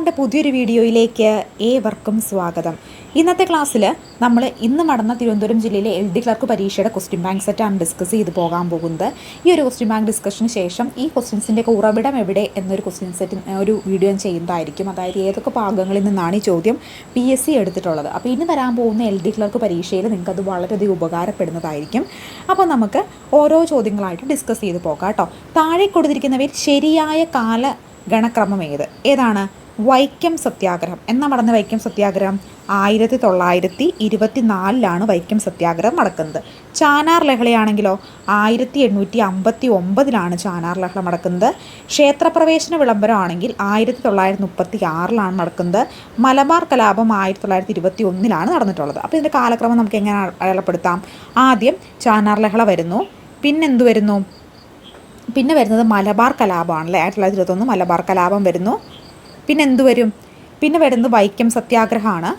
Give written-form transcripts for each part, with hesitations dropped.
മലയാളത്തിന്റെ പുതിയൊരു വീഡിയോയിലേക്ക് ഏവർക്കും സ്വാഗതം. ഇന്നത്തെ ക്ലാസ്സിൽ നമ്മൾ ഇന്ന് നടന്ന തിരുവനന്തപുരം ജില്ലയിലെ LD ക്ലർക്ക് പരീക്ഷയുടെ ക്വസ്റ്റ്യൻ ബാങ്ക് സെറ്റാണ് ഡിസ്കസ് ചെയ്ത് പോകാൻ പോകുന്നത്. ഈ ഒരു ക്വസ്റ്റ്യൻ ബാങ്ക് ഡിസ്കഷന് ശേഷം ഈ ക്വസ്റ്റ്യൻസിൻ്റെ ഉറവിടം എവിടെ എന്നൊരു ക്വസ്റ്റ്യൻ സെറ്റ് ഒരു വീഡിയോ ചെയ്യുന്നതായിരിക്കും. അതായത് ഏതൊക്കെ ഭാഗങ്ങളിൽ നിന്നാണ് ഈ ചോദ്യം PSC എടുത്തിട്ടുള്ളത്. അപ്പോൾ ഇനി വരാൻ പോകുന്ന LD ക്ലർക്ക് പരീക്ഷയിൽ നിങ്ങൾക്കത് വളരെയധികം ഉപകാരപ്പെടുന്നതായിരിക്കും. അപ്പോൾ നമുക്ക് ഓരോ ചോദ്യങ്ങളായിട്ട് ഡിസ്കസ് ചെയ്ത് പോകാം കേട്ടോ. താഴെ കൊടുത്തിരിക്കുന്നവയിൽ ശരിയായ ഗണക്രമം ഏതാണ്? വൈക്കം സത്യാഗ്രഹം എന്നാ നടന്ന വൈക്കം സത്യാഗ്രഹം 1924 വൈക്കം സത്യാഗ്രഹം നടക്കുന്നത്. ചാനാർ ലഹളയാണെങ്കിലോ 1859 ചാനാർ ലഹള നടക്കുന്നത്. ക്ഷേത്രപ്രവേശന വിളംബരമാണെങ്കിൽ 1936 നടക്കുന്നത്. മലബാർ കലാപം 1921 നടന്നിട്ടുള്ളത്. അപ്പോൾ ഇതിൻ്റെ കാലക്രമം നമുക്ക് എങ്ങനെ അടയാളപ്പെടുത്താം? ആദ്യം ചാനാർ ലഹള വരുന്നു, പിന്നെന്ത് വരുന്നു? പിന്നെ വരുന്നത് മലബാർ കലാപമാണല്ലേ. 1921 മലബാർ കലാപം വരുന്നു. പിന്നെ എന്ത് വരും? പിന്നെ വരുന്നത് വൈക്കം സത്യാഗ്രഹമാണ്.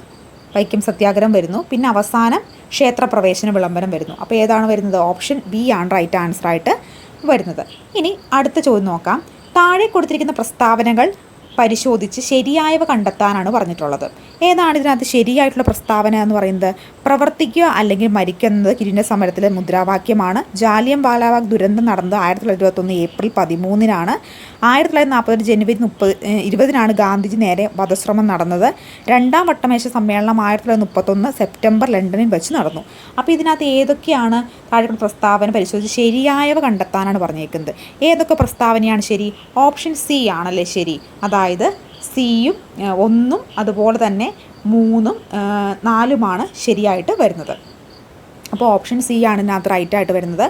വൈക്കം സത്യാഗ്രഹം വരുന്നു. പിന്നെ അവസാനം ക്ഷേത്രപ്രവേശന വിളംബരം വരുന്നു. അപ്പോൾ ഏതാണ് വരുന്നത്? ഓപ്ഷൻ ബി ആണ് റൈറ്റ് ആൻസർ ആയിട്ട് വരുന്നത്. ഇനി അടുത്ത ചോദ്യം നോക്കാം. താഴെ കൊടുത്തിരിക്കുന്ന പ്രസ്താവനകൾ പരിശോധിച്ച് ശരിയായവ കണ്ടെത്താനാണ് പറഞ്ഞിട്ടുള്ളത്. ഏതാണ് ഇതിനകത്ത് ശരിയായിട്ടുള്ള പ്രസ്താവന എന്ന് പറയുന്നത്? പ്രവർത്തിക്കുക അല്ലെങ്കിൽ മരിക്കുക എന്നത് കിരീട സമരത്തിലെ മുദ്രാവാക്യമാണ്. ജാലിയൻ വാലാബാഗ് ദുരന്തം നടന്നത് 1921 ഏപ്രിൽ 13 1940 ജനുവരി 20 ഗാന്ധിജി നേരെ വധശ്രമം നടന്നത്. രണ്ടാം വട്ടമേശ സമ്മേളനം 1931 സെപ്റ്റംബർ ലണ്ടനിൽ വെച്ച് നടന്നു. അപ്പോൾ ഇതിനകത്ത് ഏതൊക്കെയാണ് താഴെ പ്രസ്താവന പരിശോധിച്ച് ശരിയായവ കണ്ടെത്താനാണ് പറഞ്ഞേക്കുന്നത്. ഏതൊക്കെ പ്രസ്താവനയാണ് ശരി? ഓപ്ഷൻ സി ആണല്ലേ ശരി. അതായത് സിയും 1 അതുപോലെ തന്നെ 3, 4 ശരിയായിട്ട് വരുന്നത്. അപ്പോൾ ഓപ്ഷൻ സി ആണ് ഇതിനകത്ത് റൈറ്റായിട്ട് വരുന്നത്.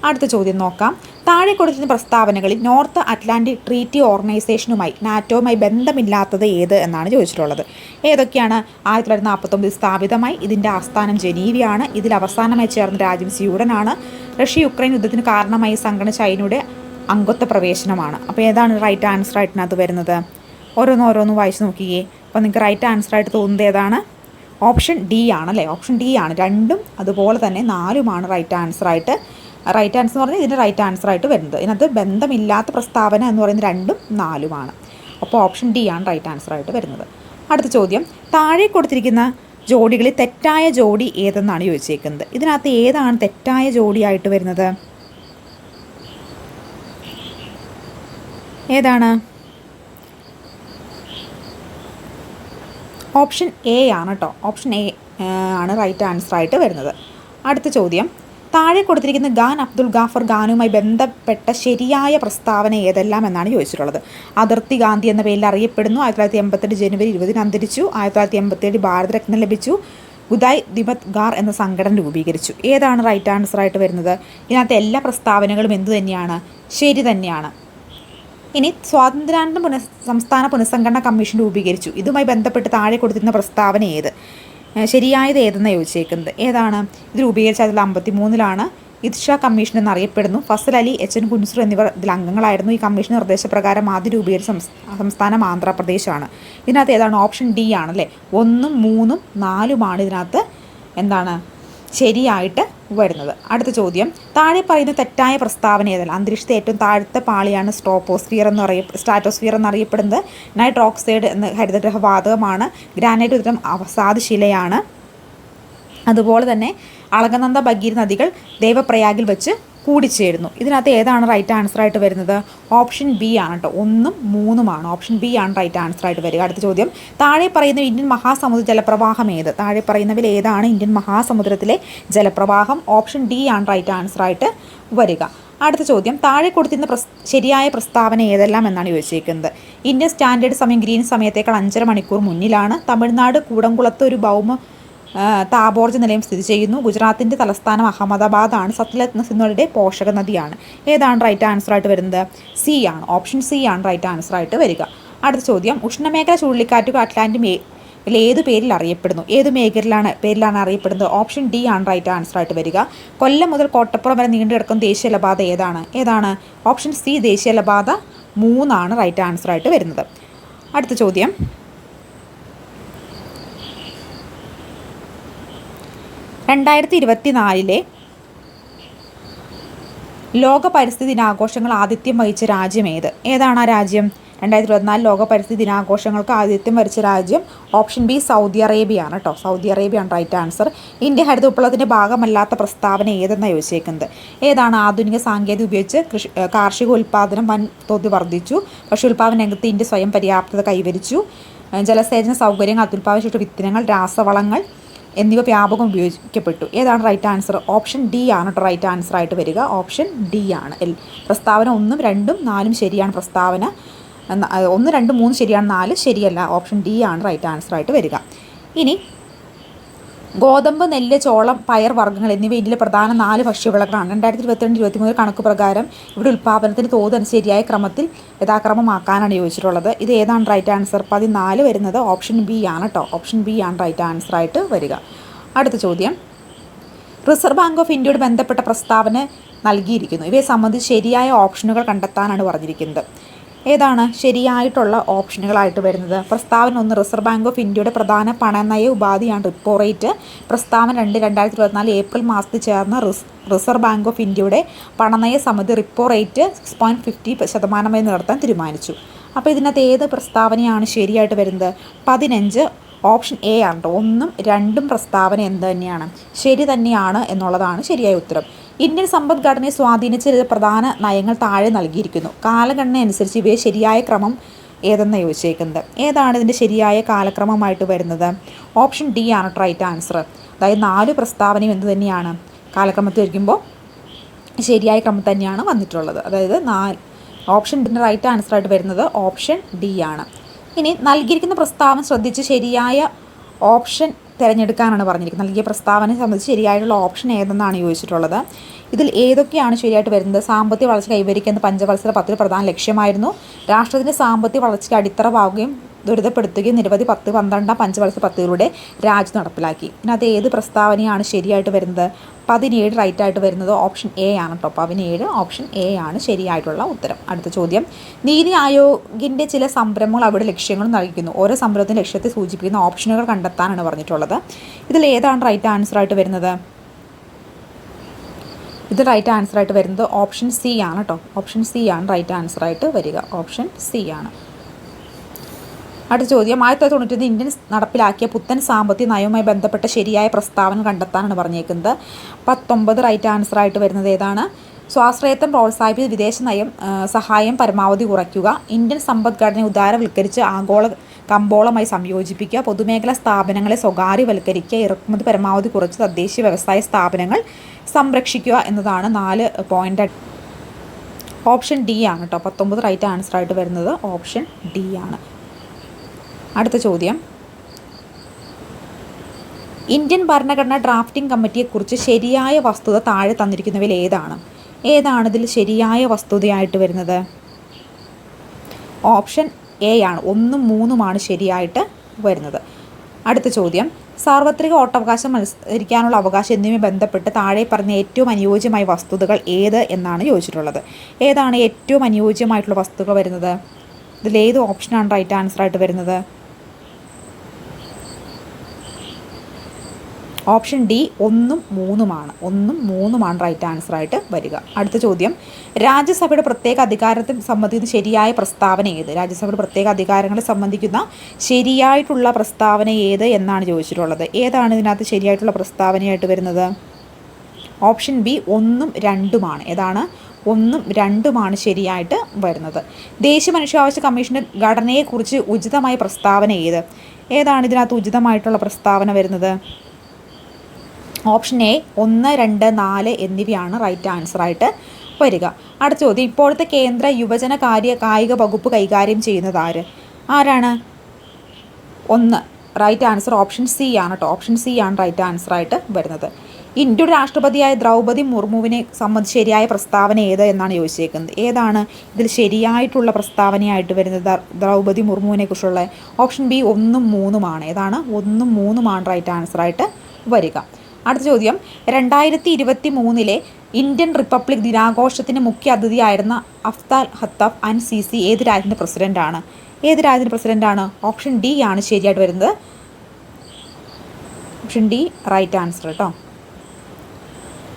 അടുത്ത ചോദ്യം നോക്കാം. താഴെ കൊടുത്തിരുന്ന പ്രസ്താവനകളിൽ നോർത്ത് അറ്റ്ലാന്റിക് ട്രീറ്റി ഓർഗനൈസേഷനുമായി നാറ്റോയുമായി ബന്ധമില്ലാത്തത് ഏത് എന്നാണ് ചോദിച്ചിട്ടുള്ളത്. ഏതൊക്കെയാണ്? 1949 സ്ഥാപിതമായി. ഇതിൻ്റെ ആസ്ഥാനം ജനീവയാണ്. ഇതിൽ അവസാനമായി ചേർന്ന രാജ്യം സ്വീഡനാണ്. റഷ്യ യുക്രൈൻ യുദ്ധത്തിന് കാരണമായി സംഘടന ചൈനയുടെ അംഗത്വ പ്രവേശനമാണ്. അപ്പോൾ ഏതാണ് റൈറ്റ് ആൻസർ ആയിട്ടിനകത്ത് വരുന്നത്? ഓരോന്ന് വായിച്ച് നോക്കിയേ. അപ്പോൾ നിങ്ങൾക്ക് റൈറ്റ് ആൻസർ ആയിട്ട് തോന്നുന്നത് ഏതാണ്? ഓപ്ഷൻ ഡി ആണല്ലേ. ഓപ്ഷൻ ഡി ആണ്. 2 അതുപോലെ തന്നെ 4 റൈറ്റ് ആൻസർ ആയിട്ട്. റൈറ്റ് ആൻസർ എന്ന് പറഞ്ഞാൽ ഇതിൻ്റെ റൈറ്റ് ആൻസർ ആയിട്ട് വരുന്നത്. ഇതിനകത്ത് ബന്ധമില്ലാത്ത പ്രസ്താവന എന്ന് പറയുന്നത് 2, 4 അപ്പോൾ ഓപ്ഷൻ ഡി ആണ് റൈറ്റ് ആൻസർ ആയിട്ട് വരുന്നത്. അടുത്ത ചോദ്യം. താഴെ കൊടുത്തിരിക്കുന്ന ജോഡികളിൽ തെറ്റായ ജോഡി ഏതെന്നാണ് ചോദിച്ചേക്കുന്നത്. ഇതിനകത്ത് ഏതാണ് തെറ്റായ ജോഡിയായിട്ട് വരുന്നത്? ഏതാണ്? ഓപ്ഷൻ എ ആണ് കേട്ടോ. ഓപ്ഷൻ എ ആണ് റൈറ്റ് ആൻസർ ആയിട്ട് വരുന്നത്. അടുത്ത ചോദ്യം. താഴെ കൊടുത്തിരിക്കുന്ന ഖാൻ അബ്ദുൽ ഗാഫർ ഖാനുമായി ബന്ധപ്പെട്ട ശരിയായ പ്രസ്താവന ഏതെല്ലാം എന്നാണ് ചോദിച്ചിട്ടുള്ളത്. അതിർത്തി ഗാന്ധി എന്ന പേരിൽ അറിയപ്പെടുന്നു. 1988 ജനുവരി 20 അന്തരിച്ചു. 1987 ഭാരതരത്ന ലഭിച്ചു. ഗുദായ് ദിമത് ഗാർ എന്ന സംഘടന രൂപീകരിച്ചു. ഏതാണ് റൈറ്റ് ആൻസർ ആയിട്ട് വരുന്നത്? ഇതിനകത്ത് എല്ലാ പ്രസ്താവനകളും എന്തു തന്നെയാണ്? ശരി തന്നെയാണ്. ഇനി സ്വാതന്ത്ര്യാനന്തര സംസ്ഥാന പുനഃസംഘടനാ കമ്മീഷൻ രൂപീകരിച്ചു. ഇതുമായി ബന്ധപ്പെട്ട് താഴെ കൊടുത്തിരുന്ന പ്രസ്താവന ഏത്? ശരിയായത് ഏതെന്ന് ചോദിച്ചേക്കുന്നത്. ഏതാണ്? ഇത് രൂപീകരിച്ച 1953 ഇദ്ഷ കമ്മീഷൻ എന്നറിയപ്പെടുന്നു. ഫസൽ അലി, HN കുൻസർ എന്നിവർ ഇതിൽ അംഗങ്ങളായിരുന്നു. ഈ കമ്മീഷൻ നിർദ്ദേശപ്രകാരം ആദ്യം രൂപീകരിച്ച സംസ്ഥാനം ആന്ധ്രാപ്രദേശാണ്. ഇതിനകത്ത് ഏതാണ്? ഓപ്ഷൻ ഡി ആണല്ലേ. 1, 3, 4 ഇതിനകത്ത് എന്താണ് ശരിയായിട്ട് വരുന്നത്. അടുത്ത ചോദ്യം. താഴെ പറയുന്ന തെറ്റായ പ്രസ്താവന ഏതല്ല? അന്തരീക്ഷത്തെ ഏറ്റവും താഴത്തെ പാളിയാണ് സ്ട്രാറ്റോസ്ഫിയർ എന്നറിയപ്പെടുന്നത്. നൈട്രോ ഓക്സൈഡ് എന്ന ഹരിതഗ്രഹ വാതകമാണ്. ഗ്രാനൈറ്റ് ഉത്തരം അവസാദശിലയാണ്. അതുപോലെ തന്നെ അളകനന്ദ ഭഗീരഥ നദികൾ ദേവപ്രയാഗിൽ വെച്ച് കൂടിച്ചേരുന്നു. ഇതിനകത്ത് ഏതാണ് റൈറ്റ് ആൻസർ ആയിട്ട് വരുന്നത്? ഓപ്ഷൻ ബി ആണ് കേട്ടോ. 1, 3 ഓപ്ഷൻ ബി ആണ് റൈറ്റ് ആൻസർ ആയിട്ട് വരിക. അടുത്ത ചോദ്യം. താഴെ പറയുന്ന ഇന്ത്യൻ മഹാസമുദ്ര ജലപ്രവാഹം ഏത്? താഴെ പറയുന്നവയിൽ ഏതാണ് ഇന്ത്യൻ മഹാസമുദ്രത്തിലെ ജലപ്രവാഹം? ഓപ്ഷൻ ഡി ആണ് റൈറ്റ് ആൻസർ ആയിട്ട് വരിക. അടുത്ത ചോദ്യം. താഴെ കൊടുത്തിരുന്ന ശരിയായ പ്രസ്താവന ഏതെല്ലാം എന്നാണ് ചോദിച്ചിരിക്കുന്നത്. ഇന്ത്യൻ സ്റ്റാൻഡേർഡ് സമയം ഗ്രീൻ സമയത്തേക്കാൾ 5.5 മണിക്കൂർ മുന്നിലാണ്. തമിഴ്നാട് കൂടംകുളത്ത് ഒരു താപോർജ്ജ നിലയം സ്ഥിതി ചെയ്യുന്നു. ഗുജറാത്തിൻ്റെ തലസ്ഥാനം അഹമ്മദാബാദാണ്. സത്ലജ് സിന്ധുവിൻ്റെ പോഷക നദിയാണ്. ഏതാണ് റൈറ്റ് ആൻസർ ആയിട്ട് വരുന്നത്? സി ആണ്. ഓപ്ഷൻ സി ആണ് റൈറ്റ് ആൻസർ ആയിട്ട് വരിക. അടുത്ത ചോദ്യം. ഉഷ്ണമേഖല ചുഴലിക്കാറ്റുകൾ അറ്റ്ലാന്റിക് ഏത് പേരിൽ അറിയപ്പെടുന്നു? ഏത് പേരിലാണ് അറിയപ്പെടുന്നത്? ഓപ്ഷൻ ഡി ആണ് റൈറ്റ് ആൻസർ ആയിട്ട് വരിക. കൊല്ലം മുതൽ കോട്ടപ്പുറം വരെ നീണ്ടു കിടക്കുന്ന ദേശീയപാത ഏതാണ്? ഓപ്ഷൻ സി ദേശീയപാത 3 റൈറ്റ് ആൻസർ ആയിട്ട് വരുന്നത്. അടുത്ത ചോദ്യം. 2024 ലോക പരിസ്ഥിതി ദിനാഘോഷങ്ങൾ ആതിഥ്യം വഹിച്ച രാജ്യം ഏത്? ഏതാണ് ആ രാജ്യം? 2024 ലോക പരിസ്ഥിതി ദിനാഘോഷങ്ങൾക്ക് ആതിഥ്യം വരിച്ച രാജ്യം ഓപ്ഷൻ ബി സൗദി അറേബ്യ ആണ് കേട്ടോ. സൗദി അറേബ്യ ആണ് റൈറ്റ് ആൻസർ. ഇന്ത്യ ഹരിത വിപ്ലവത്തിൻ്റെ ഭാഗമല്ലാത്ത പ്രസ്താവന ഏതെന്നാണ് ചോദിച്ചേക്കുന്നത്. ഏതാണ്? ആധുനിക സാങ്കേതിക ഉപയോഗിച്ച് കാർഷിക ഉൽപ്പാദനം വൻതോതിൽ വർദ്ധിച്ചു. ഭക്ഷ്യോൽപാദന രംഗത്ത് ഇന്ത്യ സ്വയം പര്യാപ്തത കൈവരിച്ചു. ജലസേചന സൗകര്യങ്ങൾ, അത്യുൽപാദനശേഷിയുള്ള വിത്തിനങ്ങൾ, രാസവളങ്ങൾ എന്നിവ വ്യാപകം ഉപയോഗിക്കപ്പെട്ടു. ഏതാണ് റൈറ്റ് ആൻസർ? ഓപ്ഷൻ ഡി ആണ് റൈറ്റ് ആൻസർ ആയിട്ട് വരിക. ഓപ്ഷൻ ഡി ആണ്. പ്രസ്താവന 1, 2, 4 ശരിയാണ്. പ്രസ്താവന 1, 2, 3 ശരിയാണ്, 4 ശരിയല്ല. ഓപ്ഷൻ ഡി ആണ് റൈറ്റ് ആൻസർ ആയിട്ട് വരിക. ഇനി ഗോതമ്പ്, നെല്ല്, ചോളം, പയർ വർഗ്ഗങ്ങൾ എന്നിവ ഇന്ത്യയിലെ പ്രധാന 4 ഭക്ഷ്യവിളകളാണ്. 2022-23 കണക്ക് പ്രകാരം ഇവിടെ ഉൽപ്പാദനത്തിന് തോത് ശരിയായ ക്രമത്തിൽ യഥാക്രമമാക്കാനാണ് ചോദിച്ചിട്ടുള്ളത്. ഇത് ഏതാണ് റൈറ്റ് ആൻസർ? 14 വരുന്നത് ഓപ്ഷൻ ബി ആണ് കേട്ടോ. ഓപ്ഷൻ ബി ആണ് റൈറ്റ് ആൻസർ ആയിട്ട് വരിക. അടുത്ത ചോദ്യം, റിസർവ് ബാങ്ക് ഓഫ് ഇന്ത്യയോട് ബന്ധപ്പെട്ട പ്രസ്താവന നൽകിയിരിക്കുന്നു. ഇവയെ സംബന്ധിച്ച് ശരിയായ ഓപ്ഷനുകൾ കണ്ടെത്താനാണ് പറഞ്ഞിരിക്കുന്നത്. ഏതാണ് ശരിയായിട്ടുള്ള ഓപ്ഷനുകളായിട്ട് വരുന്നത്? പ്രസ്താവന 1 റിസർവ് ബാങ്ക് ഓഫ് ഇന്ത്യയുടെ പ്രധാന പണനയ ഉപാധിയാണ് റിപ്പോ റേറ്റ്. പ്രസ്താവന 2 2024 ഏപ്രിൽ മാസത്തിൽ ചേർന്ന റിസർവ് ബാങ്ക് ഓഫ് ഇന്ത്യയുടെ പണനയ സമിതി റിപ്പോ റേറ്റ് 6.50% നിർത്താൻ തീരുമാനിച്ചു. അപ്പോൾ ഇതിനകത്ത് ഏത് പ്രസ്താവനയാണ് ശരിയായിട്ട് വരുന്നത്? 15 ഓപ്ഷൻ എ ആണ് കേട്ടോ. 1ഉം 2ഉം പ്രസ്താവന എന്ത് തന്നെയാണ്? ശരി തന്നെയാണ് എന്നുള്ളതാണ് ശരിയായ ഉത്തരം. ഇന്ത്യൻ സമ്പദ്ഘടനയെ സ്വാധീനിച്ച ചില പ്രധാന നയങ്ങൾ താഴെ നൽകിയിരിക്കുന്നു. കാലഘടന അനുസരിച്ച് ഇവയെ ശരിയായ ക്രമം ഏതെന്ന് ചോദിച്ചേക്കുന്നത്. ഏതാണ് ഇതിൻ്റെ ശരിയായ കാലക്രമമായിട്ട് വരുന്നത്? ഓപ്ഷൻ ഡി ആണ് റൈറ്റ് ആൻസർ. അതായത് 4 പ്രസ്താവനയും എന്ത് തന്നെയാണ്? കാലക്രമത്തിൽ വയ്ക്കുമ്പോൾ ശരിയായ ക്രമം തന്നെയാണ് വന്നിട്ടുള്ളത്. അതായത് ഓപ്ഷൻ ഡിൻ്റെ റൈറ്റ് ആൻസർ ആയിട്ട് വരുന്നത് ഓപ്ഷൻ ഡി ആണ്. ഇനി നൽകിയിരിക്കുന്ന പ്രസ്താവന ശ്രദ്ധിച്ച് ശരിയായ ഓപ്ഷൻ തിരഞ്ഞെടുക്കാനാണ് പറഞ്ഞിരിക്കുന്നത്. നൽകിയ പ്രസ്താവനയെ സംബന്ധിച്ച് ശരിയായിട്ടുള്ള ഓപ്ഷൻ ഏതെന്നാണ് ചോദിച്ചിട്ടുള്ളത്. ഇതിൽ ഏതൊക്കെയാണ് ശരിയായിട്ട് വരുന്നത്? സാമ്പത്തിക വളർച്ച കൈവരിക്കുന്ന പഞ്ചവത്സര പദ്ധതി പ്രധാന ലക്ഷ്യമായിരുന്നു. രാഷ്ട്രത്തിൻ്റെ സാമ്പത്തിക വളർച്ചയ്ക്ക് അടിത്തറ പാവുകയും ത്വരിതപ്പെടുത്തുകയും നിരവധി 10, 12 പഞ്ചവത്സര പദ്ധതികളുടെ രാജ്യം നടപ്പിലാക്കി. ഇതിനകത്ത് ഏത് പ്രസ്താവനയാണ് ശരിയായിട്ട് വരുന്നത്? 17 റൈറ്റ് ആയിട്ട് വരുന്നത് ഓപ്ഷൻ എ ആണ് കേട്ടോ. 17 ഓപ്ഷൻ എ ആണ് ശരിയായിട്ടുള്ള ഉത്തരം. അടുത്ത ചോദ്യം, നീതി ആയോഗിൻ്റെ ചില സംരംഭങ്ങൾ അവിടെ ലക്ഷ്യങ്ങൾ നൽകുന്നു. ഓരോ സംരംഭത്തിൻ്റെ ലക്ഷ്യത്തെ സൂചിപ്പിക്കുന്ന ഓപ്ഷനുകൾ കണ്ടെത്താനാണ് പറഞ്ഞിട്ടുള്ളത്. ഇതിൽ ഏതാണ് റൈറ്റ് ആൻസർ ആയിട്ട് വരുന്നത്? ഇത് റൈറ്റ് ആൻസർ ആയിട്ട് വരുന്നത് ഓപ്ഷൻ സി ആണ് കേട്ടോ. ഓപ്ഷൻ സി ആണ് റൈറ്റ് ആൻസർ ആയിട്ട് വരിക. ഓപ്ഷൻ സി ആണ്. അടുത്ത ചോദ്യം, 1991 ഇന്ത്യൻ നടപ്പിലാക്കിയ പുത്തൻ സാമ്പത്തിക നയവുമായി ബന്ധപ്പെട്ട ശരിയായ പ്രസ്താവന കണ്ടെത്താനാണ് പറഞ്ഞേക്കുന്നത്. 19 റൈറ്റ് ആൻസർ ആയിട്ട് വരുന്നത് ഏതാണ്? സ്വാശ്രയത്വം പ്രോത്സാഹിപ്പിച്ച് വിദേശ നയം സഹായം പരമാവധി കുറയ്ക്കുക, ഇന്ത്യൻ സമ്പദ്ഘടനയെ ഉദാരവൽക്കരിച്ച് കമ്പോളമായി സംയോജിപ്പിക്കുക, പൊതുമേഖലാ സ്ഥാപനങ്ങളെ സ്വകാര്യവൽക്കരിക്കുക, ഇറക്കുമതി പരമാവധി കുറച്ച് തദ്ദേശീയ വ്യവസായ സ്ഥാപനങ്ങൾ സംരക്ഷിക്കുക എന്നതാണ് 4 പോയിന്റ്. ഓപ്ഷൻ ഡി ആണ് കേട്ടോ. 19 റൈറ്റ് ആൻസർ ആയിട്ട് വരുന്നത് ഓപ്ഷൻ ഡി ആണ്. അടുത്ത ചോദ്യം, ഇന്ത്യൻ ഭരണഘടനാ ഡ്രാഫ്റ്റിംഗ് കമ്മിറ്റിയെക്കുറിച്ച് ശരിയായ വസ്തുത താഴെ തന്നിരിക്കുന്നവയിൽ ഏതാണ് ഇതിൽ ശരിയായ വസ്തുതയായിട്ട് വരുന്നത്? ഓപ്ഷൻ എ ആണ്. 1ഉം 3ഉമാണ് ശരിയായിട്ട് വരുന്നത്. അടുത്ത ചോദ്യം, സാർവത്രിക വോട്ടവകാശം, മത്സരിക്കാനുള്ള അവകാശം എന്നിവയുമായി ബന്ധപ്പെട്ട് താഴെ പറഞ്ഞ ഏറ്റവും അനുയോജ്യമായ വസ്തുതകൾ ഏത് എന്നാണ് ചോദിച്ചിട്ടുള്ളത്. ഏതാണ് ഏറ്റവും അനുയോജ്യമായിട്ടുള്ള വസ്തുതകൾ വരുന്നത്? ഇതിലേത് ഓപ്ഷനാണ് റൈറ്റ് ആൻസർ ആയിട്ട് വരുന്നത്? ഓപ്ഷൻ ഡി 1ഉം 3ഉമാണ്. 1ഉം 3ഉമാണ് റൈറ്റ് ആൻസർ ആയിട്ട് വരിക. അടുത്ത ചോദ്യം, രാജ്യസഭയുടെ പ്രത്യേക അധികാരത്തെ സംബന്ധിക്കുന്ന ശരിയായ പ്രസ്താവന ഏത്? രാജ്യസഭയുടെ പ്രത്യേക അധികാരങ്ങളെ സംബന്ധിക്കുന്ന ശരിയായിട്ടുള്ള പ്രസ്താവന ഏത് എന്നാണ് ചോദിച്ചിട്ടുള്ളത്. ഏതാണ് ഇതിനകത്ത് ശരിയായിട്ടുള്ള പ്രസ്താവനയായിട്ട് വരുന്നത്? ഓപ്ഷൻ ബി 1ഉം 2ഉമാണ്. ഏതാണ്? 1ഉം 2ഉമാണ് ശരിയായിട്ട് വരുന്നത്. ദേശീയ മനുഷ്യാവകാശ കമ്മീഷൻ്റെ ഘടനയെക്കുറിച്ച് ഉചിതമായ പ്രസ്താവന ഏതാണ് ഇതിനകത്ത് ഉചിതമായിട്ടുള്ള പ്രസ്താവന വരുന്നത്? ഓപ്ഷൻ എ 1, 2, 4 എന്നിവയാണ് റൈറ്റ് ആൻസർ ആയിട്ട് വരിക. അടുത്ത ചോദ്യം, ഇപ്പോഴത്തെ കേന്ദ്ര യുവജന കായിക വകുപ്പ് കൈകാര്യം ചെയ്യുന്നത് ആരാണ്? 1 റൈറ്റ് ആൻസർ ഓപ്ഷൻ സി ആണ് കേട്ടോ. ഓപ്ഷൻ സി ആണ് റൈറ്റ് ആൻസർ ആയിട്ട് വരുന്നത്. ഇന്ത്യയുടെ രാഷ്ട്രപതിയായ ദ്രൗപദി മുർമുവിനെ സംബന്ധിച്ച് ശരിയായ പ്രസ്താവന ഏത് എന്നാണ് ചോദിച്ചേക്കുന്നത്. ഏതാണ് ഇതിൽ ശരിയായിട്ടുള്ള പ്രസ്താവനയായിട്ട് വരുന്നത്? ദ്രൗപദി മുർമുവിനെ കുറിച്ചുള്ള ഓപ്ഷൻ ബി 1ഉം 3ഉമാണ്. ഏതാണ്? 1ഉം 3ഉമാണ് റൈറ്റ് ആൻസർ ആയിട്ട് വരിക. അടുത്ത ചോദ്യം, 2023 ഇന്ത്യൻ റിപ്പബ്ലിക് ദിനാഘോഷത്തിന് മുഖ്യ അതിഥിയായിരുന്ന അഫ്താൽ ഹത്തഫ് അൻ സിസി ഏത് രാജ്യത്തിൻ്റെ പ്രസിഡൻ്റാണ്? ഏത് രാജ്യത്തിൻ്റെ പ്രസിഡൻ്റാണ്? ഓപ്ഷൻ ഡി ആണ് ശരിയായിട്ട് വരുന്നത്. ഓപ്ഷൻ ഡി റൈറ്റ് ആൻസർ കേട്ടോ.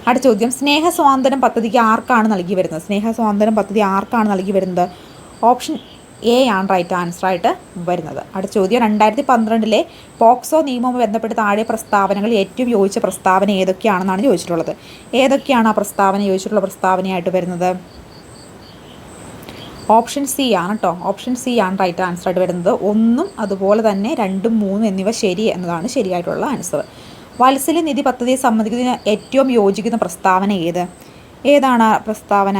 അടുത്ത ചോദ്യം, സ്നേഹസ്വാതന്ത്ര്യം പദ്ധതിക്ക് ആർക്കാണ് നൽകി വരുന്നത്? സ്നേഹസ്വാതന്ത്ര്യം പദ്ധതി ആർക്കാണ് നൽകി വരുന്നത്? ഓപ്ഷൻ എ ആണ് റൈറ്റ് ആൻസറായിട്ട് വരുന്നത്. അടുത്ത ചോദ്യം 2012 പോക്സോ നിയമവുമായി ബന്ധപ്പെട്ട് താഴെ പ്രസ്താവനകൾ ഏറ്റവും യോജിച്ച പ്രസ്താവന ഏതൊക്കെയാണെന്നാണ് ചോദിച്ചിട്ടുള്ളത്. ഏതൊക്കെയാണ് ആ പ്രസ്താവന യോജിച്ചിട്ടുള്ള പ്രസ്താവനയായിട്ട് വരുന്നത്? ഓപ്ഷൻ സി ആണ് കേട്ടോ. ഓപ്ഷൻ സി ആണ് റൈറ്റ് ആൻസറായിട്ട് വരുന്നത്. 1 അതുപോലെ തന്നെ 2, 3 എന്നിവ ശരി എന്നതാണ് ശരിയായിട്ടുള്ള ആൻസർ. വാത്സല്യ നിധി പദ്ധതിയെ സംബന്ധിക്കുന്നതിന് ഏറ്റവും യോജിക്കുന്ന പ്രസ്താവന ഏതാണ് ആ പ്രസ്താവന?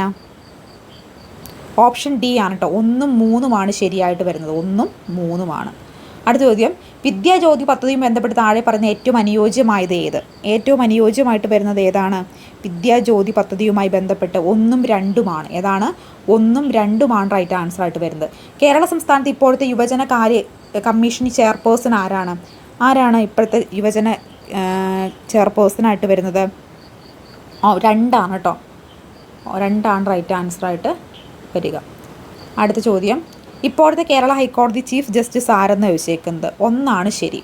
ഓപ്ഷൻ ഡി ആണ് കേട്ടോ. 1, 3 ശരിയായിട്ട് വരുന്നത്. 1, 3. അടുത്ത ചോദ്യം, വിദ്യാജ്യോതി പദ്ധതിയുമായി ബന്ധപ്പെട്ട് താഴെ പറയുന്ന ഏറ്റവും അനുയോജ്യമായത് ഏത്? ഏറ്റവും അനുയോജ്യമായിട്ട് വരുന്നത് ഏതാണ്? വിദ്യാജ്യോതി പദ്ധതിയുമായി ബന്ധപ്പെട്ട് 1, 2 ഏതാണ്? 1, 2 റൈറ്റ് ആൻസറായിട്ട് വരുന്നത്. കേരള സംസ്ഥാനത്ത് ഇപ്പോഴത്തെ യുവജന കാര്യ കമ്മീഷൻ ചെയർപേഴ്സൺ ആരാണ് ഇപ്പോഴത്തെ യുവജന ചെയർപേഴ്സണായിട്ട് വരുന്നത്? 2 കേട്ടോ. 2 റൈറ്റ് ആൻസറായിട്ട് വരിക. അടുത്ത ചോദ്യം, ഇപ്പോഴത്തെ കേരള ഹൈക്കോടതി ചീഫ് ജസ്റ്റിസ് ആരെന്ന് ചോദിച്ചേക്കുന്നത്? 1 ശരി.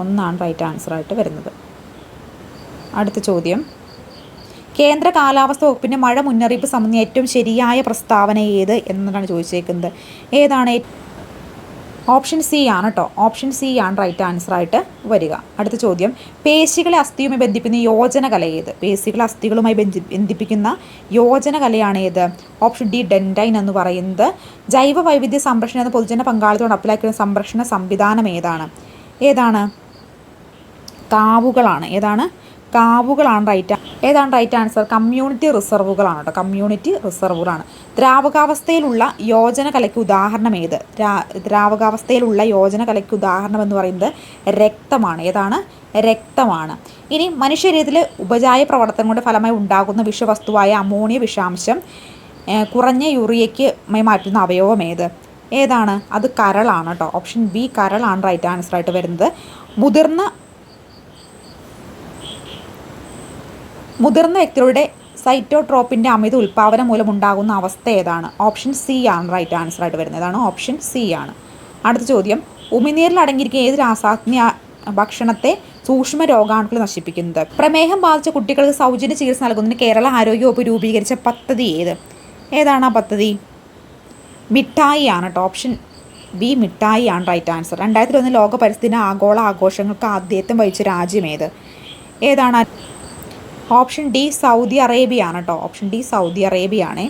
1 റൈറ്റ് ആൻസറായിട്ട് വരുന്നത്. അടുത്ത ചോദ്യം, കേന്ദ്ര കാലാവസ്ഥ വകുപ്പിൻ്റെ മഴ മുന്നറിയിപ്പ് സംബന്ധിച്ച ഏറ്റവും ശരിയായ പ്രസ്താവന ഏത് എന്നതാണ് ചോദിച്ചേക്കുന്നത്? ഏതാണ്? ഓപ്ഷൻ സി ആണ് കേട്ടോ. ഓപ്ഷൻ സി ആണ് റൈറ്റ് ആൻസറായിട്ട് വരിക. അടുത്ത ചോദ്യം, പേശികളെ അസ്ഥിയുമായി ബന്ധിപ്പിക്കുന്ന യോജനകല ഏത്? പേശികളെ അസ്ഥികളുമായി ബന്ധിപ്പിക്കുന്ന യോജനകലയാണ് ഏത്? ഓപ്ഷൻ ഡി ഡെൻഡൈൻ എന്ന് പറയുന്നത്. ജൈവ വൈവിധ്യ സംരക്ഷണം എന്ന പൊതുജന പങ്കാളിത്തത്തോടെ നടപ്പിലാക്കുന്ന സംരക്ഷണ സംവിധാനം ഏതാണ്? കാവുകളാണ്. കാവുകളാണ് റൈറ്റ് ആൻസർ. കമ്മ്യൂണിറ്റി റിസർവുകളാണ് കേട്ടോ. കമ്മ്യൂണിറ്റി റിസർവുകളാണ്. ദ്രാവകാവസ്ഥയിലുള്ള യോജനകലയ്ക്ക് ഉദാഹരണം ഏത്? ദ്രാവകാവസ്ഥയിലുള്ള യോജനകലയ്ക്ക് ഉദാഹരണം എന്ന് പറയുന്നത് രക്തമാണ്. രക്തമാണ്. ഇനി മനുഷ്യശരീരത്തിൽ ഉപജായ പ്രവർത്തനങ്ങളുടെ ഫലമായി ഉണ്ടാകുന്ന വിഷവസ്തുവായ അമോണിയ വിഷാംശം കുറഞ്ഞ യൂറിയയ്ക്ക് മാറ്റുന്ന അവയവം ഏതാണ്? അത് കരളാണ് കേട്ടോ. ഓപ്ഷൻ ബി കരളാണ് റൈറ്റ് ആൻസറായിട്ട് വരുന്നത്. മുതിർന്ന വ്യക്തികളുടെ സൈറ്റോട്രോപ്പിൻ്റെ അമിത ഉൽപ്പാദനം മൂലമുണ്ടാകുന്ന അവസ്ഥ ഏതാണ്? ഓപ്ഷൻ സി ആണ് റൈറ്റ് ആൻസറായിട്ട് വരുന്നത്. ഏതാണ്? ഓപ്ഷൻ സി ആണ്. അടുത്ത ചോദ്യം, ഉമിനീരിൽ അടങ്ങിയിരിക്കുന്ന ഏത് രാസാഗ്നി ഭക്ഷണത്തെ സൂക്ഷ്മ രോഗാണുക്കൾ നശിപ്പിക്കുന്നത്? പ്രമേഹം ബാധിച്ച കുട്ടികൾക്ക് സൗജന്യ ചികിത്സ നൽകുന്നതിന് കേരള ആരോഗ്യവകുപ്പ് രൂപീകരിച്ച പദ്ധതി ഏതാണ് ആ പദ്ധതി? മിഠായി ആണ് കേട്ടോ. ഓപ്ഷൻ ബി മിഠായി ആണ് റൈറ്റ് ആൻസർ. 2001 ലോക പരിസ്ഥിതി ആഗോള ആഘോഷങ്ങൾക്ക് ആദ്യത്വം വഹിച്ച രാജ്യം ഏതാണ്? ഓപ്ഷൻ ഡി സൗദി അറേബ്യ ആണ് കേട്ടോ. ഓപ്ഷൻ ഡി സൗദി അറേബ്യ ആണ്.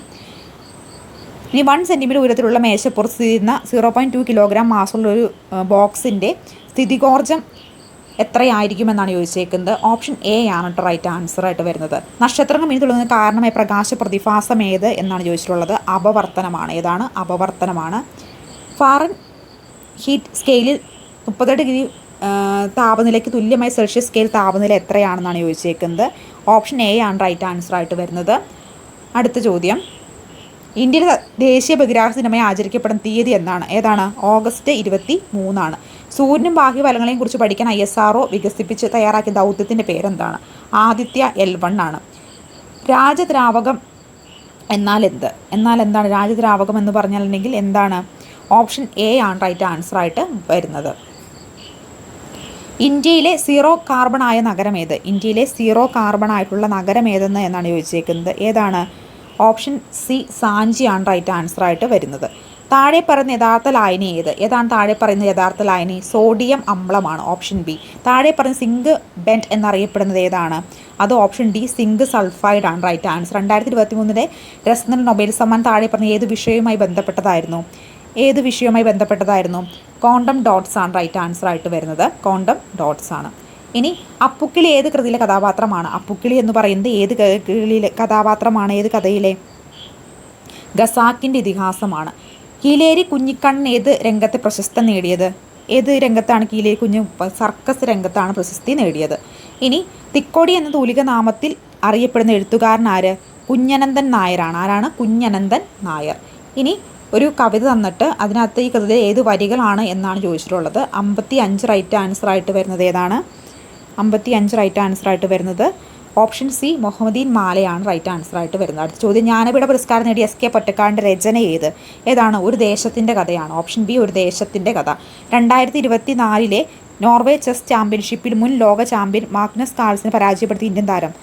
ഇനി 1 സെൻറ്റിമീറ്റർ ഉയരത്തിലുള്ള മേശപ്പുറത്ത് സ്ഥിതി ചെയ്യുന്ന 0.2 കിലോഗ്രാം മാസമുള്ള ഒരു ബോക്സിൻ്റെ സ്ഥിതികോർജം എത്രയായിരിക്കുമെന്നാണ് ചോദിച്ചേക്കുന്നത്? ഓപ്ഷൻ എ ആണ് കേട്ടോ റൈറ്റ് ആൻസറായിട്ട് വരുന്നത്. നക്ഷത്രങ്ങൾ മിന്നിത്തുള്ളുന്നതിന് കാരണമായ പ്രകാശ പ്രതിഭാസം എന്നാണ് ചോദിച്ചിട്ടുള്ളത്? അപവർത്തനമാണ്. ഏതാണ്? അപവർത്തനമാണ്. ഫാറൻ ഹീറ്റ് സ്കെയിലിൽ 38 ഡിഗ്രി താപനിലയ്ക്ക് തുല്യമായ സെൽഷ്യസ് സ്കെയിൽ താപനില എത്രയാണെന്നാണ് ചോദിച്ചേക്കുന്നത്? ഓപ്ഷൻ എ ആണ് റൈറ്റ് ആൻസറായിട്ട് വരുന്നത്. അടുത്ത ചോദ്യം, ഇന്ത്യയിലെ ദേശീയ ബഹിരാകാശ ദിനമായി ആചരിക്കപ്പെടുന്ന തീയതി ഏതാണ്? ഓഗസ്റ്റ് 23. സൂര്യനും ബാഹ്യഫലങ്ങളെയും കുറിച്ച് പഠിക്കാൻ ISRO വികസിപ്പിച്ച് തയ്യാറാക്കിയ ദൗത്യത്തിൻ്റെ പേരെന്താണ്? ആദിത്യ L1 ആണ്. രാജദ്രാവകം എന്താണ് രാജദ്രാവകം എന്ന് പറഞ്ഞിട്ടുണ്ടെങ്കിൽ എന്താണ്? ഓപ്ഷൻ എ ആണ് റൈറ്റ് ആൻസറായിട്ട് വരുന്നത്. ഇന്ത്യയിലെ സീറോ കാർബൺ ആയ നഗരം ഇന്ത്യയിലെ സീറോ കാർബൺ ആയിട്ടുള്ള നഗരം എന്നാണ് ചോദിച്ചേക്കുന്നത്? ഏതാണ്? ഓപ്ഷൻ സി സാഞ്ചി ആണ് റൈറ്റ് ആൻസറായിട്ട് വരുന്നത്. താഴെ പറയുന്ന യഥാർത്ഥ ലായനി ഏതാണ് താഴെ പറയുന്ന യഥാർത്ഥ ലായനി? സോഡിയം അമ്ലമാണ്. Option B. താഴെ പറയുന്ന സിങ്ക് ബെൻറ്റ് എന്നറിയപ്പെടുന്നത് ഏതാണ്? അത് ഓപ്ഷൻ ഡി സിങ്ക് സൾഫൈഡ് ആണ് റൈറ്റ് ആൻസർ. 2023 രസനൽ നൊബേൽ സമ്മാനം താഴെ പറഞ്ഞ ഏത് വിഷയവുമായി ബന്ധപ്പെട്ടതായിരുന്നു? ക്വാണ്ടം ഡോട്ട്സ് ആണ് റൈറ്റ് ആൻസറായിട്ട് വരുന്നത്. ക്വാണ്ടം ഡോട്ട്സ് ആണ്. ഇനി അപ്പുക്കിളി ഏത് കൃതിയിലെ കഥാപാത്രമാണ്? അപ്പുക്കിളി എന്ന് പറയുന്നത് ഏത് കഥാപാത്രമാണ്? ഏത് കഥയിലെ? ഖസാക്കിൻ്റെ ഇതിഹാസമാണ്. കീലേരി കുഞ്ഞിക്കണ്ണൻ ഏത് രംഗത്തെ പ്രശസ്തി നേടിയത്? ഏത് രംഗത്താണ് കീലേരി സർക്കസ് രംഗത്താണ് പ്രശസ്തി നേടിയത്? ഇനി തിക്കോടി എന്ന തൂലിക നാമത്തിൽ അറിയപ്പെടുന്ന എഴുത്തുകാരൻ കുഞ്ഞനന്തൻ നായരാണ്. ആരാണ്? കുഞ്ഞനന്തൻ നായർ. ഇനി ഒരു കവിത തന്നിട്ട് അതിനകത്ത് ഈ കവിതയിലെ ഏത് വരികളാണ് എന്നാണ് ചോദിച്ചിട്ടുള്ളത്? 55 റൈറ്റ് ആൻസറായിട്ട് വരുന്നത് ഏതാണ്? 55 റൈറ്റ് ആൻസറായിട്ട് വരുന്നത് ഓപ്ഷൻ സി മുഹമ്മദീൻ മാലയാണ് റൈറ്റ് ആൻസറായിട്ട് വരുന്നത്. അടുത്ത ചോദ്യം, ജ്ഞാനപീഠ പുരസ്കാരം നേടിയ SK പൊറ്റക്കാടിൻ്റെ രചന ഏതാണ്? ഒരു ദേശത്തിൻ്റെ കഥയാണ്. ഓപ്ഷൻ ബി ഒരു ദേശത്തിൻ്റെ കഥ. 2024 നോർവേ ചെസ് ചാമ്പ്യൻഷിപ്പിൽ മുൻ ലോക ചാമ്പ്യൻ മാഗ്നസ് കാൾസിനെ പരാജയപ്പെടുത്തിയ ഇന്ത്യൻ താരം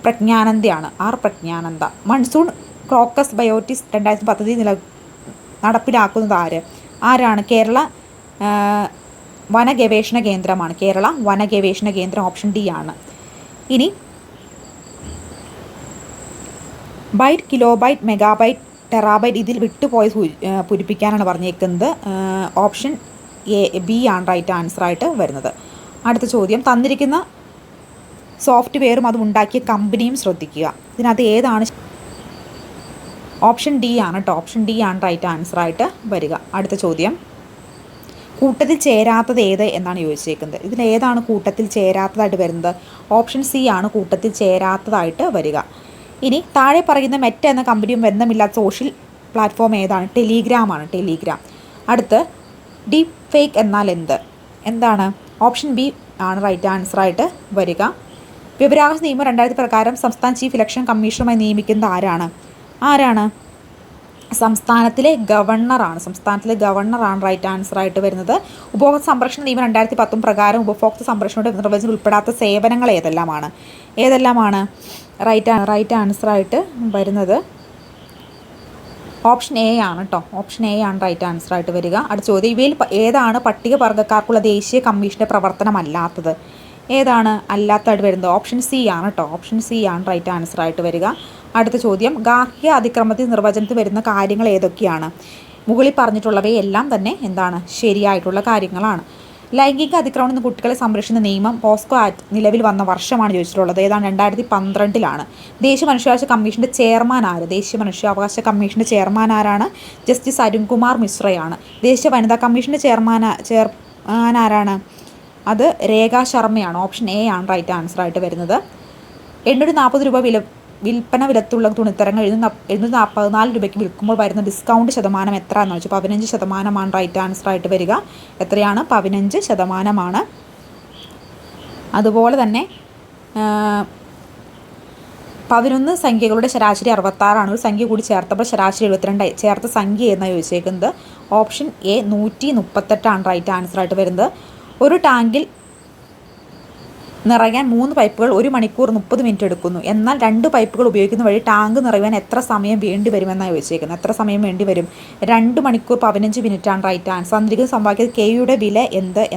പ്രജ്ഞാനന്ദയാണ്. പ്രജ്ഞാനന്ദ. മൺസൂൺ ക്രോക്കസ് ബയോട്ടിസ് 2010 നടപ്പിലാക്കുന്നത് ആരാണ്? കേരള വന ഗവേഷണ കേന്ദ്രമാണ്. കേരള വന ഗവേഷണ കേന്ദ്രം ഓപ്ഷൻ ഡി ആണ്. ഇനി ബൈറ്റ്, കിലോബൈറ്റ്, മെഗാബൈറ്റ്, ടെറാബൈറ്റ് ഇതിൽ വിട്ടുപോയി പൂരിപ്പിക്കാനാണ് പറഞ്ഞേക്കുന്നത്. ഓപ്ഷൻ ബി ആണ് റൈറ്റ് ആൻസറായിട്ട് വരുന്നത്. അടുത്ത ചോദ്യം, തന്നിരിക്കുന്ന സോഫ്റ്റ്വെയറും അത് ഉണ്ടാക്കിയ കമ്പനിയും ശ്രദ്ധിക്കുക. ഇതിനകത്ത് ഏതാണ്? ഓപ്ഷൻ ഡി ആണ് കേട്ടോ. ഓപ്ഷൻ ഡി ആണ് റൈറ്റ് ആൻസറായിട്ട് വരിക. അടുത്ത ചോദ്യം, കൂട്ടത്തിൽ ചേരാത്തത് ഏത് എന്നാണ് ചോദിച്ചേക്കുന്നത്. ഇതിലേതാണ് കൂട്ടത്തിൽ ചേരാത്തതായിട്ട് വരുന്നത്? ഓപ്ഷൻ സി ആണ് കൂട്ടത്തിൽ ചേരാത്തതായിട്ട് വരിക. ഇനി താഴെ പറയുന്ന മെറ്റ എന്ന കമ്പനിയും ബന്ധമില്ലാത്ത സോഷ്യൽ പ്ലാറ്റ്ഫോം ഏതാണ്? ടെലിഗ്രാം ആണ്. ടെലിഗ്രാം. അടുത്ത്, ഡീപ് ഫേക്ക് എന്നാൽ എന്താണ്? ഓപ്ഷൻ ബി ആണ് റൈറ്റ് ആൻസറായിട്ട് വരിക. വിവരാവകാശ നിയമം 2000 പ്രകാരം സംസ്ഥാന ചീഫ് ഇലക്ഷൻ കമ്മീഷണറുമായി നിയമിക്കുന്നത് ആരാണ്? സംസ്ഥാനത്തിലെ ഗവർണറാണ്. സംസ്ഥാനത്തിലെ ഗവർണറാണ് റൈറ്റ് ആൻസറായിട്ട് വരുന്നത്. ഉപഭോക്തൃ സംരക്ഷണ നിയമം 2010 പ്രകാരം ഉപഭോക്തൃ സംരക്ഷണയുടെ നിർവചനം ഉൾപ്പെടാത്ത സേവനങ്ങൾ ഏതെല്ലാമാണ്? റൈറ്റ് ആൻസറായിട്ട് വരുന്നത് ഓപ്ഷൻ എ ആണ് കേട്ടോ. ഓപ്ഷൻ എ ആണ് റൈറ്റ് ആൻസറായിട്ട് വരിക. അടുത്ത ചോദ്യം, ഇവയിൽ ഏതാണ് പട്ടികവർഗ്ഗക്കാർക്കുള്ള ദേശീയ കമ്മീഷൻ്റെ പ്രവർത്തനമല്ലാത്തത്? ഏതാണ് അല്ലാത്തതായിട്ട് വരുന്നത്? ഓപ്ഷൻ സി ആണ് കേട്ടോ. ഓപ്ഷൻ സി ആണ് റൈറ്റ് ആൻസറായിട്ട് വരിക. അടുത്ത ചോദ്യം, ഗാർഹിക അതിക്രമത്തിൽ നിർവചനത്തിൽ വരുന്ന കാര്യങ്ങൾ ഏതൊക്കെയാണ്? മുകളിൽ പറഞ്ഞിട്ടുള്ളവയെല്ലാം തന്നെ എന്താണ്? ശരിയായിട്ടുള്ള കാര്യങ്ങളാണ്. ലൈംഗിക അതിക്രമത്തിൽ നിന്ന് കുട്ടികളെ സംരക്ഷിക്കുന്ന നിയമം പോസ്കോ ആക്ട് നിലവിൽ വന്ന വർഷമാണ് ചോദിച്ചിട്ടുള്ളത്. ഏതാണ്? 2012 ദേശീയ മനുഷ്യാവകാശ കമ്മീഷൻ്റെ ചെയർമാൻ ആര്? ദേശീയ മനുഷ്യാവകാശ കമ്മീഷൻ്റെ ചെയർമാൻ ആരാണ്? ജസ്റ്റിസ് അരുൺകുമാർ മിശ്രയാണ്. ദേശീയ വനിതാ കമ്മീഷൻ്റെ ചെയർമാൻ ആരാണ്? അത് രേഖാ ശർമ്മയാണ്. ഓപ്ഷൻ എ ആണ് റൈറ്റ് ആൻസറായിട്ട് വരുന്നത്. 840 രൂപ വിൽപ്പന വിലത്തുള്ള തുണിത്തരങ്ങൾ 744 രൂപയ്ക്ക് വിൽക്കുമ്പോൾ വരുന്ന ഡിസ്കൗണ്ട് ശതമാനം എത്രയാണെന്ന് വെച്ചാൽ 15% റൈറ്റ് ആൻസറായിട്ട് വരിക. എത്രയാണ്? 15%. അതുപോലെ തന്നെ 11 സംഖ്യകളുടെ ശരാശരി 66 ഒരു സംഖ്യ കൂടി ചേർത്തപ്പോൾ ശരാശരി 72 ചേർത്ത സംഖ്യ എന്നാണ് ചോദിച്ചേക്കുന്നത്. ഓപ്ഷൻ എ 138 റൈറ്റ് ആൻസറായിട്ട് വരുന്നത്. ഒരു ടാങ്കിൽ നിറയാൻ 3 പൈപ്പുകൾ 1 മണിക്കൂർ 30 മിനിറ്റ് എടുക്കുന്നു. എന്നാൽ 2 പൈപ്പുകൾ ഉപയോഗിക്കുന്ന വഴി ടാങ്ക് നിറയാൻ എത്ര സമയം വേണ്ടി വരുമെന്നാണ് ചോദിച്ചേക്കുന്നത്. എത്ര സമയം വേണ്ടി വരും? 2 മണിക്കൂർ 15 മിനിറ്റാണ് റൈറ്റ് ആൻസർ. തന്നിരിക്കുന്ന സമവാക്യത്തിൽ കെയുടെ വില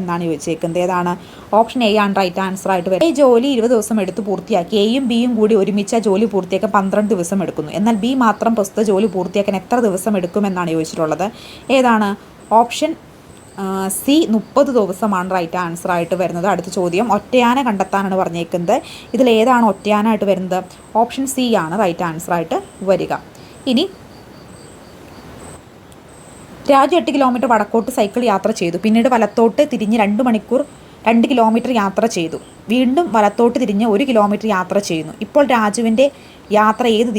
എന്നാണ് ചോദിച്ചേക്കുന്നത്. ഏതാണ്? ഓപ്ഷൻ എ ആണ് റൈറ്റ് ആൻസറായിട്ട് വരും. എ ജോലി 20 ദിവസം എടുത്ത് പൂർത്തിയാക്കി. എയും ബിയും കൂടി ഒരുമിച്ച് ജോലി പൂർത്തിയാക്കാൻ 12 ദിവസം എടുക്കുന്നു. എന്നാൽ ബി മാത്രം പ്രസ്തുത ജോലി പൂർത്തിയാക്കാൻ എത്ര ദിവസം എടുക്കുമെന്നാണ് ചോദിച്ചിട്ടുള്ളത്. ഏതാണ്? ഓപ്ഷൻ സി 30 ദിവസമാണ് റൈറ്റ് ആൻസറായിട്ട് വരുന്നത്. അടുത്ത ചോദ്യം, ഒറ്റയാന കണ്ടെത്താനാണ് പറഞ്ഞേക്കുന്നത്. ഇതിലേതാണ് ഒറ്റയാനായിട്ട് വരുന്നത്? ഓപ്ഷൻ സി ആണ് റൈറ്റ് ആൻസറായിട്ട് വരിക. ഇനി രാജു 8 കിലോമീറ്റർ വടക്കോട്ട് സൈക്കിൾ യാത്ര ചെയ്തു. പിന്നീട് വലത്തോട്ട് തിരിഞ്ഞ് 2 മണിക്കൂർ 2 കിലോമീറ്റർ യാത്ര ചെയ്തു. വീണ്ടും വലത്തോട്ട് തിരിഞ്ഞ് 1 കിലോമീറ്റർ യാത്ര ചെയ്യുന്നു. ഇപ്പോൾ രാജുവിൻ്റെ യാത്ര ഏത്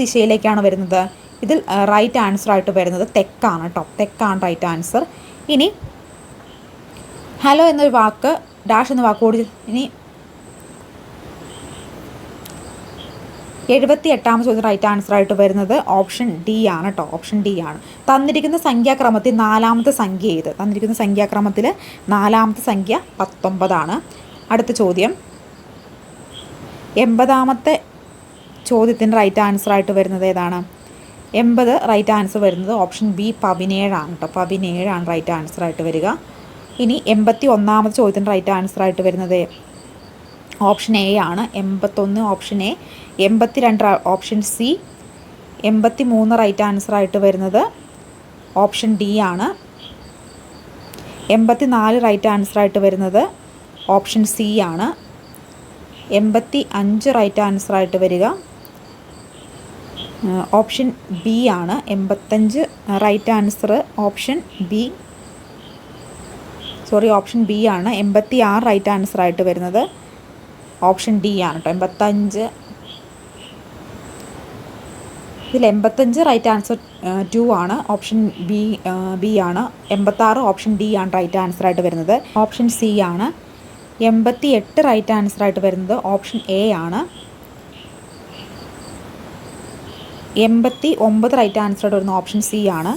ദിശയിലേക്കാണ് വരുന്നത്? ഇതിൽ റൈറ്റ് ആൻസറായിട്ട് വരുന്നത് തെക്കാണ് കേട്ടോ. തെക്കാണ് റൈറ്റ് ആൻസർ. ഇനി ഹലോ എന്നൊരു വാക്ക് ഡാഷ് എന്ന വാക്കോട് ഇനി 78ാമത് ചോദ്യം റൈറ്റ് ആൻസറായിട്ട് വരുന്നത് ഓപ്ഷൻ ഡി ആണ് കേട്ടോ. ഓപ്ഷൻ ഡി ആണ്. തന്നിരിക്കുന്ന സംഖ്യാക്രമത്തിൽ 4ാമത്തെ സംഖ്യ ഏത്? തന്നിരിക്കുന്ന സംഖ്യാക്രമത്തിൽ 4ാമത്തെ സംഖ്യ 19 അടുത്ത ചോദ്യം, 80ാമത്തെ ചോദ്യത്തിൻ്റെ റൈറ്റ് ആൻസറായിട്ട് വരുന്നത് ഏതാണ്? 80 റൈറ്റ് ആൻസർ വരുന്നത് ഓപ്ഷൻ ബി 17 ആണ് കേട്ടോ. 17 റൈറ്റ് ആൻസറായിട്ട് വരിക. ഇനി 81ാമത്തെ ചോദ്യത്തിൻ്റെ റൈറ്റ് ആൻസറായിട്ട് വരുന്നത് ഓപ്ഷൻ എ ആണ്. 81 option A. 82 option C. 83 right ആൻസറായിട്ട് വരുന്നത് ഓപ്ഷൻ ഡി ആണ്. 84 റൈറ്റ് ആൻസറായിട്ട് വരുന്നത് ഓപ്ഷൻ സി ആണ്. 85 റൈറ്റ് ആൻസറായിട്ട് വരിക ഓപ്ഷൻ ബി ആണ്. 85 റൈറ്റ് ആൻസർ ഓപ്ഷൻ ബി ആണ്. 86 റൈറ്റ് ആൻസറായിട്ട് വരുന്നത് ഓപ്ഷൻ ഡി ആണ് കേട്ടോ. 85 ഇതിൽ 85 റൈറ്റ് ആൻസർ 2 ആണ്. ഓപ്ഷൻ ബി ആണ്. 86 ഓപ്ഷൻ ഡി ആണ് റൈറ്റ് ആൻസറായിട്ട് വരുന്നത്. ഓപ്ഷൻ സി ആണ്. 88 റൈറ്റ് ആൻസറായിട്ട് വരുന്നത് ഓപ്ഷൻ എ ആണ്. 89 റൈറ്റ് ആൻസറായിട്ട് വരുന്നത് ഓപ്ഷൻ സി ആണ്.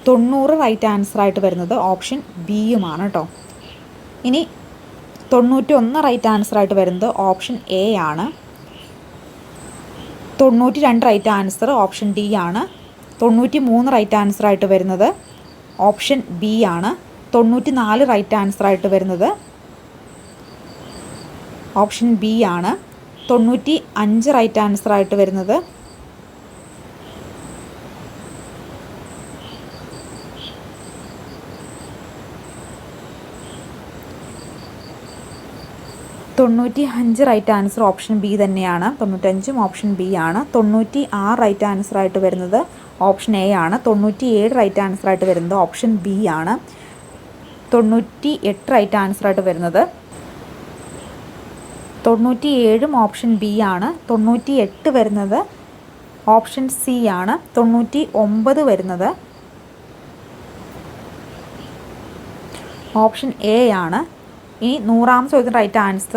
90 റൈറ്റ് ആൻസറായിട്ട് വരുന്നത് ഓപ്ഷൻ ബിയുമാണ് കേട്ടോ. ഇനി 91 റൈറ്റ് ആൻസറായിട്ട് വരുന്നത് ഓപ്ഷൻ എ ആണ്. 92 റൈറ്റ് ആൻസർ ഓപ്ഷൻ ഡി ആണ്. 93 റൈറ്റ് ആൻസർ ആയിട്ട് വരുന്നത് ഓപ്ഷൻ ബി ആണ്. 94 റൈറ്റ് ആൻസർ ആയിട്ട് വരുന്നത് ഓപ്ഷൻ ബി ആണ്. 95 റൈറ്റ് ആൻസർ ആയിട്ട് വരുന്നത് റൈറ്റ് ആൻസർ ഓപ്ഷൻ ബി തന്നെയാണ്. 95 ഓപ്ഷൻ ബി ആണ്. 96 റൈറ്റ് ആൻസർ ആയിട്ട് വരുന്നത് ഓപ്ഷൻ എ ആണ്. 97 റൈറ്റ് ആൻസർ ആയിട്ട് വരുന്നത് ഓപ്ഷൻ ബി ആണ്. 98 റൈറ്റ് ആൻസർ ആയിട്ട് വരുന്നത് 97 ഓപ്ഷൻ ബി ആണ്. 98 വരുന്നത് ഓപ്ഷൻ സി ആണ്. 99 വരുന്നത് ഓപ്ഷൻ എ ആണ്. ഇനി 100ാമത്തെ ചോദ്യത്തിന് റൈറ്റ് ആൻസർ